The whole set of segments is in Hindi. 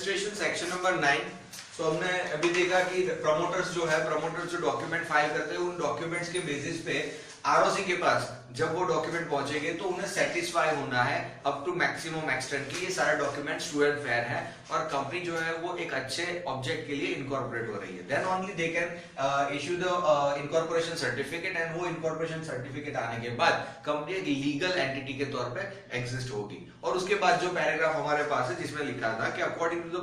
Registration section number 9। तो हमने अभी देखा कि प्रमोटर्स जो डॉक्यूमेंट फाइल करते हैं उन डॉक्यूमेंट्स के बेसिस पे आरओसी के पास जब वो डॉक्यूमेंट पहुंचेंगे तो उन्हें सेटिस्फाई होना है अप टू मैक्सिमम एक्सटेंट की ये सारा डॉक्यूमेंट ट्रू एंड फेयर है और कंपनी जो है वो एक अच्छे ऑब्जेक्ट के लिए इनकॉर्पोरेट हो रही है। Then only they can issue the incorporation certificate and वो इनकॉर्पोरेशन सर्टिफिकेट आने के बाद कंपनी एक लीगल एंटिटी के तौर पे एग्जिस्ट होगी। और उसके बाद जो पैराग्राफ हमारे पास है जिसमें लिखा था कि according to the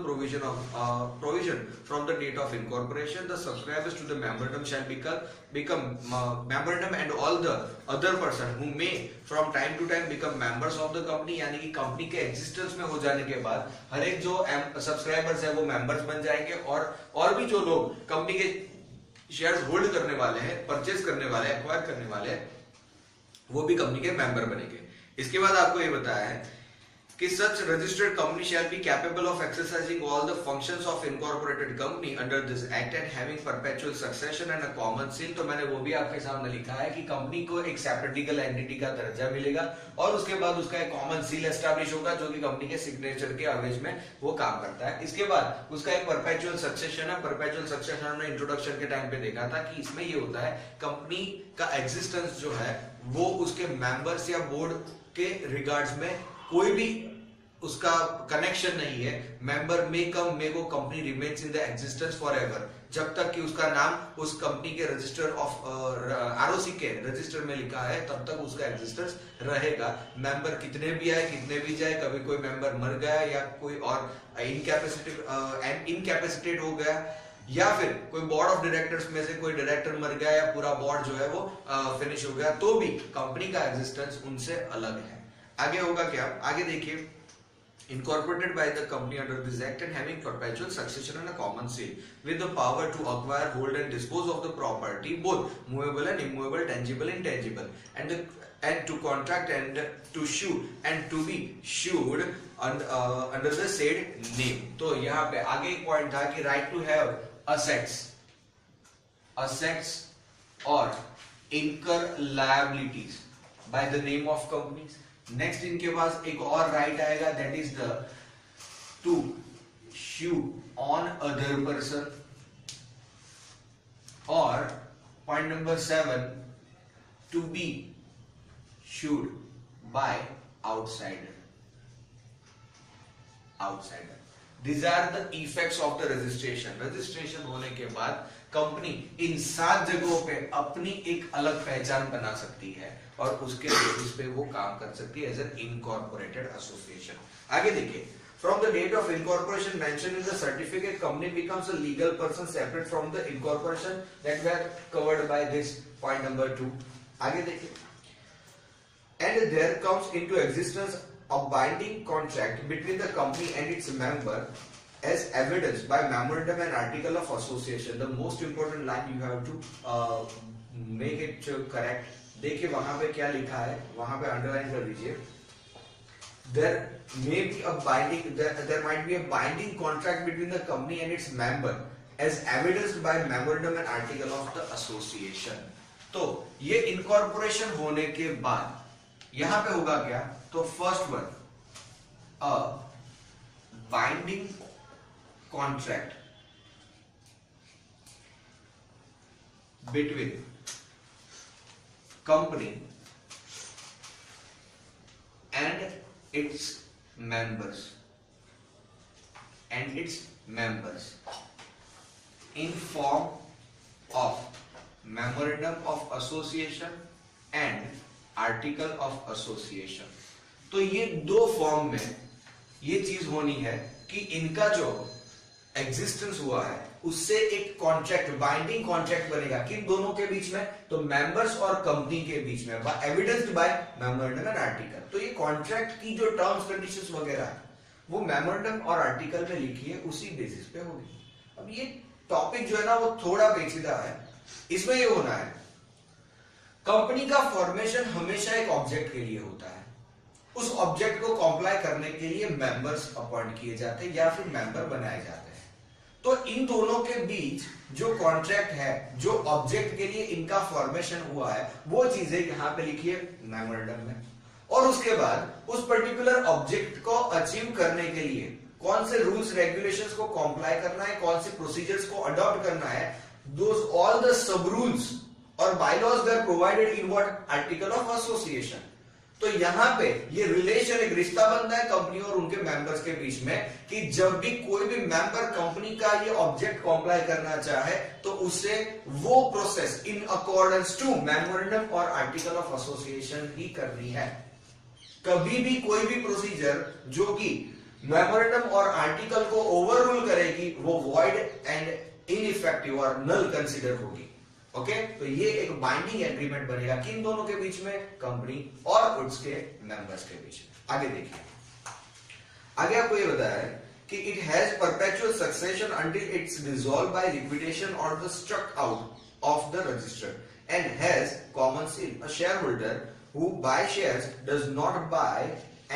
provision from the date of incorporation the subscribers to the memorandum shall become memorandum and all the other person who may from time to time become members of the company, यानी कि कंपनी के एग्जिस्टेंस में हो जाने के बाद हर एक जो सब्सक्राइबर्स है वो मेंबर्स बन जाएंगे और भी जो लोग कंपनी के शेयर्स होल्ड करने वाले हैं, परचेज करने वाले हैं, एक्वायर करने वाले हैं, वो भी कंपनी के मेंबर बनेंगे। इसके बाद आपको ये बताया है कि such registered company shall be capable of exercising all the functions of incorporated company under this act and having perpetual succession and a common seal। तो मैंने वो भी आपके सामने लिखा है कि कंपनी को एक सेपरेट लीगल एंटिटी का दर्जा मिलेगा और उसके बाद उसका एक कॉमन सील एस्टैब्लिश होगा जो कि कंपनी के सिग्नेचर के अवेज में वो काम करता है। इसके बाद उसका एक परपेचुअल सक्सेशन है। परपेचुअल सक्सेशन हमने इंट्रोडक्शन के टाइम पे देखा था कि इसमें ये होता है कंपनी का एग्जिस्टेंस जो है वो उसके मेंबर्स या बोर्ड के रिगार्ड्स में कोई भी उसका कनेक्शन नहीं है। Member may come may go, company remains in the existence for ever, जब तक कि उसका नाम उस कंपनी के रजिस्टर ऑफ आरओसी के रजिस्टर में लिखा है तब तक उसका एग्जिस्टेंस रहेगा। मेंबर कितने भी आए कितने भी जाए, कभी कोई मेंबर मर गया या कोई और इनकैपेसिटेट हो गया या फिर कोई बोर्ड ऑफ डायरेक्टर्स में से कोई डायरेक्टर मर गया या पूरा बोर्ड जो है वो फिनिश हो गया, तो भी कंपनी का एग्जिस्टेंस उनसे अलग है। आगे होगा क्या, आगे देखिए, incorporated by the company under this act and having perpetual succession and a common seal with the power to acquire, hold and dispose of the property both movable and immovable, tangible and intangible, and to contract and to sue and to be sued under the said name। तो यहाँ पे आगे एक पॉइंट था कि right to have assets or incur liabilities by the name of companies। Next इनके पास एक और राइट आएगा, that is the to sue on other person, और point number 7 to be sued by outsider. These are the effects of the registration। Registration होने के बाद कंपनी इन 7 जगहों पे अपनी एक अलग पहचान बना सकती है और उसके बेसिस पे वो काम कर सकती है एज एन इनकॉर्पोरेटेड एसोसिएशन। आगे देखिए, from the date of incorporation mentioned in the certificate, company becomes a legal person separate from the incorporation that were covered by this point number 2। आगे देखिए, and there comes into existence a binding contract between the company and its member as evidenced by memorandum and article of association। The most important line you have to make it correct। देखिए वहां पे क्या लिखा है, वहां पे अंडरलाइन कर दीजिए, there might be a binding contract between the company and its member as evidenced by memorandum and article of the association। तो ये इनकॉर्पोरेशन होने के बाद यहां पे होगा क्या, तो first one a binding contract between company and its members in form of memorandum of association and article of association। तो ये दो फॉर्म में ये चीज होनी है कि इनका जो एग्जिस्टेंस हुआ है उससे एक कॉन्ट्रैक्ट, बाइंडिंग कॉन्ट्रैक्ट बनेगा किन दोनों के बीच में, तो मेंबर्स और कंपनी के बीच में, evidenced by memorandum and article. तो ये कॉन्ट्रैक्ट की जो टर्म्स कंडीशंस वगैरह है वो मेमोरेंडम और आर्टिकल में लिखी है, उसी बेसिस पे होगी। अब ये टॉपिक जो है ना वो थोड़ा पेचीदा है। इसमें ये होना है, कंपनी का फॉर्मेशन हमेशा एक ऑब्जेक्ट के लिए होता है, उस ऑब्जेक्ट को कॉम्प्लाई करने के लिए मेंबर्स अपॉइंट किए जाते हैं या फिर मेंबर बनाए जाते हैं। तो इन दोनों के बीच जो कॉन्ट्रैक्ट है, जो ऑब्जेक्ट के लिए इनका फॉर्मेशन हुआ है, वो चीजें यहां पे लिखी है मेमोरेंडम में। और उसके बाद उस पर्टिकुलर ऑब्जेक्ट को अचीव करने के लिए कौन से रूल्स रेगुलेशंस को कॉम्प्लाई करना है, कौन से प्रोसीजर्स को अडॉप्ट करना है, दोस ऑल द सब रूल्स और bylaws were provided in what article of association. तो यहां पे ये रिलेशन, एक रिश्ता बनता है कंपनी और उनके मेंबर्स के बीच में कि जब भी कोई भी मेंबर कंपनी का ये ऑब्जेक्ट कॉम्प्लाई करना चाहे तो उसे वो process in accordance to memorandum और आर्टिकल ऑफ एसोसिएशन ही करनी है। कभी भी कोई भी प्रोसीजर जो कि मेमोरेंडम और आर्टिकल को ओवररूल करेगी वो वॉइड एंड इनइफेक्टिव और नल कंसीडर होगी। ओके, तो ये एक बाइंडिंग एग्रीमेंट बनेगा किन दोनों के बीच में, कंपनी और उसके मेंबर्स के बीच में। आगे देखिए, आगे आपको ये बताया है कि it has perpetual succession until it's dissolve by liquidation और the struck out of the register and has common seal. A share holder who buy shares does not buy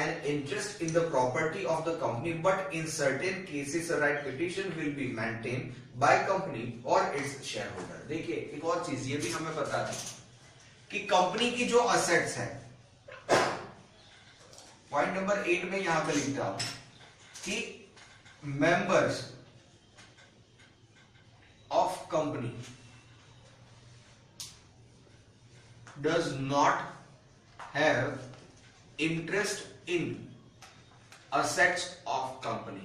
an interest in the property of the company, but in certain cases a right petition will be maintained by company or its shareholder। देखिए एक और चीज ये भी हमें पता थी कि कंपनी की जो असेट्स है, पॉइंट नंबर 8 में यहां पे लिखता हूं कि members of company does not have interest in assets of company।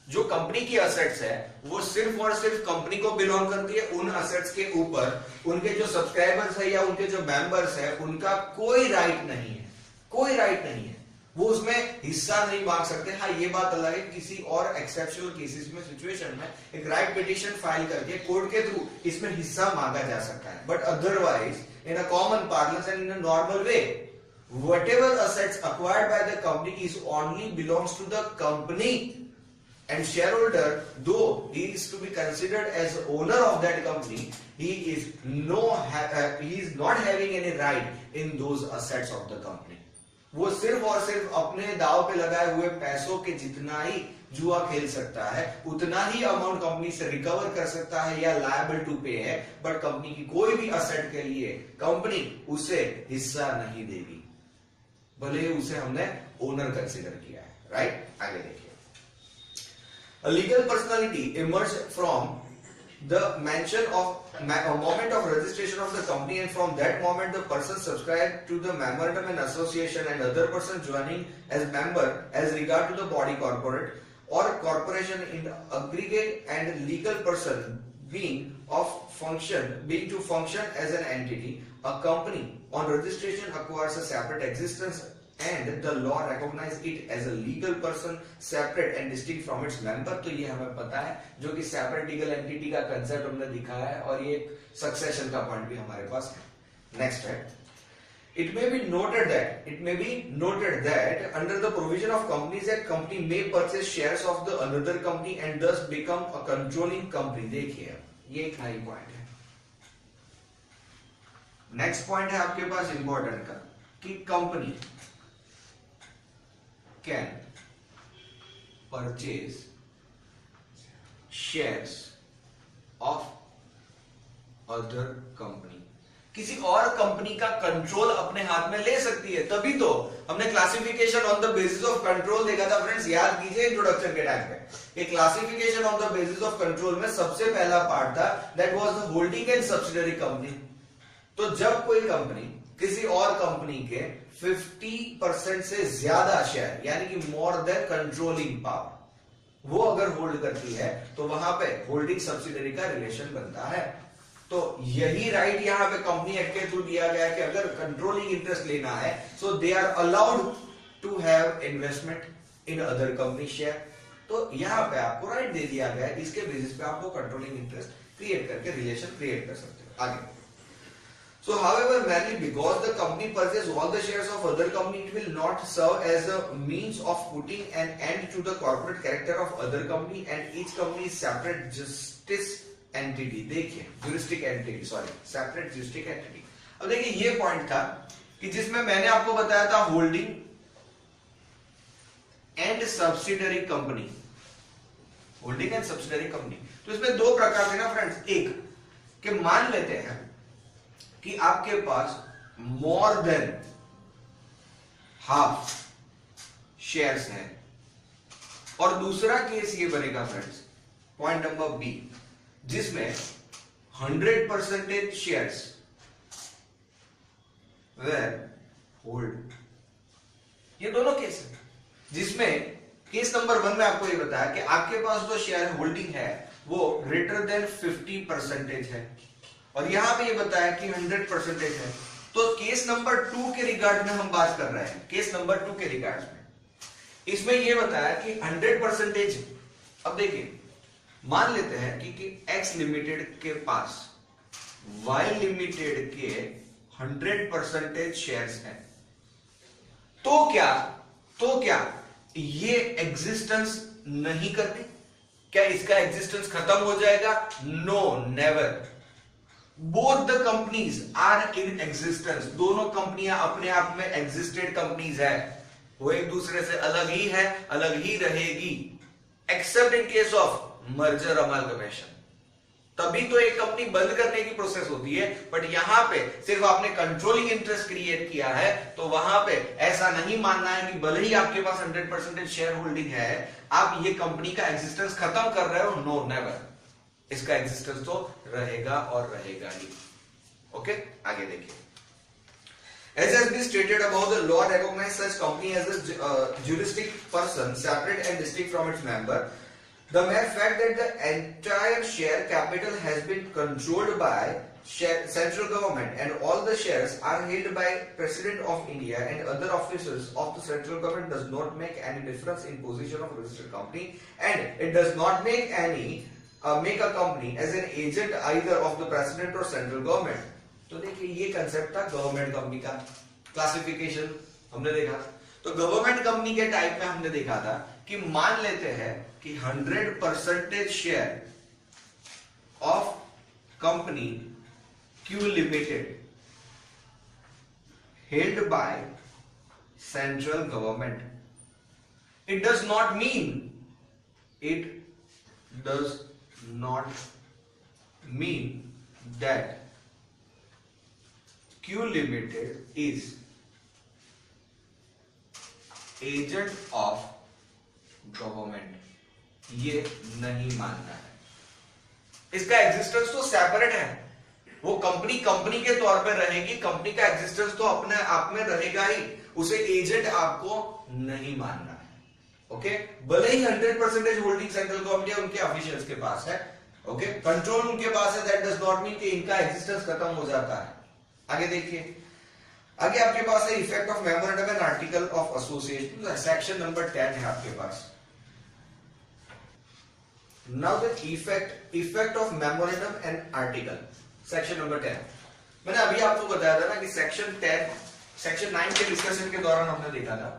जो कंपनी की असेट्स है वो सिर्फ और सिर्फ कंपनी को बिलोंग करती है। उन असेट्स के ऊपर उनके जो सब्सक्राइबर्स है या उनके जो मेंबर्स है उनका कोई राइट नहीं है, कोई राइट नहीं है, वो उसमें हिस्सा नहीं मांग सकते। हाँ, ये बात अलग है, किसी और एक्सेप्शनल केसेस में, सिचुएशन में एक राइट पिटीशन फाइल करके कोर्ट के थ्रू इसमें हिस्सा मांगा जा सकता है, but otherwise in a common parlance and in a normal way, whatever assets acquired by the company is only belongs to the company, and shareholder, though he is to be considered as owner of that company, he is not having any right in those assets of the company। वो सिर्फ और सिर्फ अपने दाव पे लगाए हुए पैसों के जितना ही जुआ खेल सकता है, उतना ही अमाउंट कंपनी से रिकवर कर सकता है या लायबल टू पे है, बट कंपनी की कोई भी असेट के लिए कंपनी उसे हिस्सा नहीं देगी, भले उसे हमने ओनर कंसीडर किया है। राइट, आगे देखिए, a legal personality emerge from the mention of moment of registration of the company, and from that moment the person subscribed to the memorandum and association and other person joining as member as regard to the body corporate or corporation in aggregate and legal person being to function as an entity, a company on registration acquires a separate existence and the law recognize it as a legal person separate and distinct from its member। तो ये हमें पता है, जो कि सेपरेट लीगल एंटिटी का कंसेप्ट हमने दिखाया है और ये सक्सेशन का पॉइंट भी हमारे पास है। नेक्स्ट है, it may be noted that under the provision of Companies Act, company may purchase shares of the another company and thus become a controlling company। देखिए ये एक हाई पॉइंट है। नेक्स्ट पॉइंट है आपके पास इंपॉर्टेंट का कि company can purchase shares of other company। किसी और कंपनी का कंट्रोल अपने हाथ में ले सकती है। तभी तो हमने classification on the basis of control देखा था फ्रेंड्स, याद कीजिए इंट्रोडक्शन के टाइम पे। ये classification on the basis of control में सबसे पहला पार्ट था that was the holding and subsidiary company. तो जब कोई कंपनी किसी और कंपनी के 50% से ज्यादा शेयर यानी कि मोर देन कंट्रोलिंग पावर वो अगर होल्ड करती है तो वहां पे होल्डिंग सब्सिडरी का रिलेशन बनता है। तो यही राइट यहां पे कंपनी एक्ट के थ्रू दिया गया है कि अगर कंट्रोलिंग इंटरेस्ट लेना है so they are allowed to have investment in other company share. तो यहां पे आपको राइट दे दिया गया है, इसके बेसिस पे आप वो कंट्रोलिंग इंटरेस्ट क्रिएट करके रिलेशन क्रिएट कर सकते हो। आगे, so however merely because the company purchases all the shares of other company, it will not serve as a means of putting an end to the corporate character of other company, and each company is separate justice entity। देखिए juristic entity, separate juristic entity। अब देखिए ये पॉइंट था कि जिसमें मैंने आपको बताया था holding and subsidiary company, holding and subsidiary company. तो इसमें दो प्रकार के ना फ्रेंड्स, एक कि मान लेते हैं कि आपके पास मोर देन हाफ शेयर्स हैं और दूसरा केस ये बनेगा फ्रेंड्स, पॉइंट नंबर बी, जिसमें 100% शेयर्स वेर होल्ड। ये दोनों केस है, जिसमें केस नंबर 1 में आपको ये बताया कि आपके पास जो शेयर होल्डिंग है वो ग्रेटर देन 50% है, और यहां पे ये बताया कि 100% है। तो केस नंबर 2 के रिगार्ड में हम बात कर रहे हैं, केस नंबर 2 के रिगार्ड में इसमें ये बताया कि 100%। अब देखिए, मान लेते हैं कि X लिमिटेड के पास Y लिमिटेड के 100% शेयर्स हैं, तो क्या ये एग्जिस्टेंस नहीं करती? क्या इसका एग्जिस्टेंस खत्म हो जाएगा? No, never. Both the companies are in existence. दोनों कंपनियां अपने आप में एग्जिस्टेड कंपनीज है, वो एक दूसरे से अलग ही है, अलग ही रहेगी, accept in case of merger amalgamation. तभी तो एक कंपनी बंद करने की प्रोसेस होती है, बट यहां पे सिर्फ आपने कंट्रोलिंग इंटरेस्ट क्रिएट किया है, तो वहां पे ऐसा नहीं मानना है कि भले ही आपके पास 100% शेयर होल्डिंग है, आप ये कंपनी का एग्जिस्टेंस खत्म कर रहे हो। No, never. इसका एग्जिस्टेंस तो रहेगा और रहेगा ही। ओके, आगे देखिए। As has been stated above, the law recognizes such company as a juristic person, separate and distinct from its member. The mere fact that the entire share capital has been controlled by central government and all the shares are held by President of India and other officers of the central government does not make any difference in position of registered company, and it does not make a company as an agent either of the President or central government. तो देखिए, ये कंसेप्ट था गवर्नमेंट कंपनी का, क्लासिफिकेशन हमने देखा। तो गवर्नमेंट कंपनी के टाइप में हमने देखा था कि मान लेते हैं कि 100% share of company Q limited held by central government. It does not mean that Q Limited is agent of government, ये नहीं मानना है। इसका एग्जिस्टेंस तो सेपरेट है, वो कंपनी के तौर पे रहेगी, कंपनी का एग्जिस्टेंस तो अपने आप में रहेगा ही, उसे एजेंट आपको नहीं मानना है। ओके, भले ही 100% होल्डिंग सेंट्रल गवर्नमेंट या उनके ऑफिशियल्स के पास है, ओके, कंट्रोल उनके पास है, दैट डज नॉट मीन कि इनका एग्जिस्टेंस खत्म हो जाता है। आगे देखिए, आगे आपके पास है effect of memorandum and article of association, section number 10 है आपके पास। Now the effect of memorandum and article, section number 10। मैंने अभी आपको बताया था ना कि सेक्शन 9 के डिस्कशन के दौरान हमने देखा था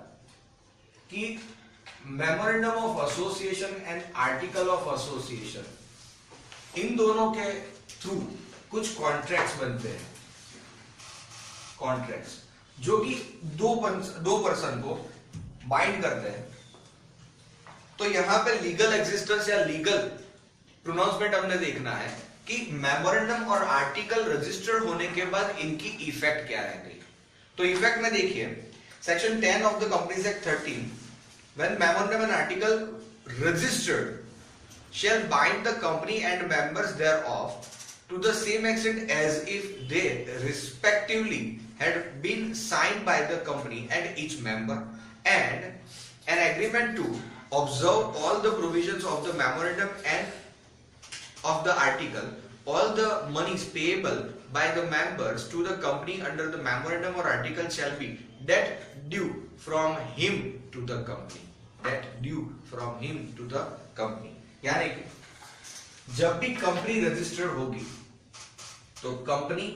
कि memorandum of association and article of association, इन दोनों के थ्रू कुछ कॉन्ट्रैक्ट्स बनते हैं, कॉन्ट्रैक्ट्स जो कि दो पर्सन को बाइंड करते हैं। तो यहां पे लीगल एग्जिस्टेंस या लीगल प्रोनाउंसमेंट हमने देखना है कि मेमोरेंडम और आर्टिकल रजिस्टर्ड होने के बाद इनकी इफेक्ट क्या रहेगी। तो इफेक्ट में देखिए, section 10 of the companies act 13, when memorandum and article registered shall bind the company and members thereof to the same extent as if they respectively had been signed by the company and each member, and an agreement to observe all the provisions of the memorandum and of the article, all the monies payable by the members to the company under the memorandum or article shall be debt due from him to the company, debt due from him to the company। यानी कि जब भी कंपनी रजिस्टर्ड होगी तो कंपनी